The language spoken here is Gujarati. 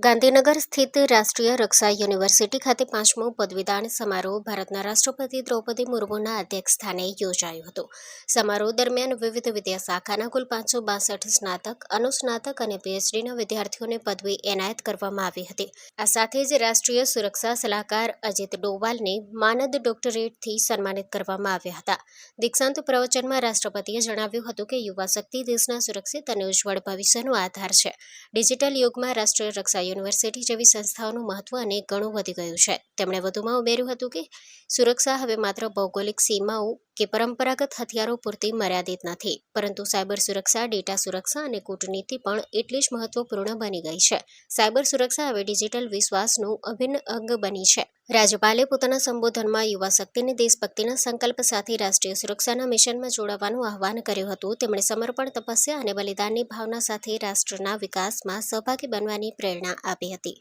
ગાંધીનગર સ્થિત રાષ્ટ્રીય રક્ષા યુનિવર્સિટી ખાતે 5મો પદવીદાન સમારોહ ભારતના રાષ્ટ્રપતિ દ્રૌપદી મુર્મુના અધ્યક્ષસ્થાને યોજાયો હતો. સમારોહ દરમિયાન વિવિધ વિદ્યાશાખાના કુલ 562 સ્નાતક, અનુસ્નાતક અને પીએચડીના વિદ્યાર્થીઓને પદવી એનાયત કરવામાં આવી હતી. આ સાથે જ રાષ્ટ્રીય સુરક્ષા સલાહકાર અજીત ડોવાલને માનદ ડોક્ટરેટથી સન્માનિત કરવામાં આવ્યા હતા. દીક્ષાંત પ્રવચનમાં રાષ્ટ્રપતિએ જણાવ્યું હતું કે યુવા શક્તિ દેશના સુરક્ષિત અને ઉજ્જવળ ભવિષ્યનો આધાર છે. ડિજિટલ યુગમાં રાષ્ટ્રીય રક્ષા યુનિવર્સિટી જેવી સંસ્થાઓનું મહત્વ અનેક ગણું વધી ગયું છે. તેમણે વધુમાં ઉમેર્યું હતું કે સુરક્ષા હવે માત્ર ભૌગોલિક સીમાઓ કે પરંપરાગત હથિયારો પૂરતી મર્યાદિત નથી, પરંતુ સાયબર સુરક્ષા, ડેટા સુરક્ષા અને કૂટનીતિ પણ એટલી જ મહત્વપૂર્ણ બની ગઈ છે. સાયબર સુરક્ષા હવે ડિજિટલ વિશ્વાસનું અભિન્ન અંગ બની છે. રાજ્યપાલે પોતાના સંબોધનમાં યુવા શક્તિને દેશભક્તિના સંકલ્પ સાથે રાષ્ટ્રીય સુરક્ષાના મિશનમાં જોડાવાનું આહ્વાન કર્યું હતું. તેમણે સમર્પણ, તપસ્યા અને બલિદાનની ભાવના સાથે રાષ્ટ્રના વિકાસમાં સહભાગી બનવાની પ્રેરણા આપી હતી.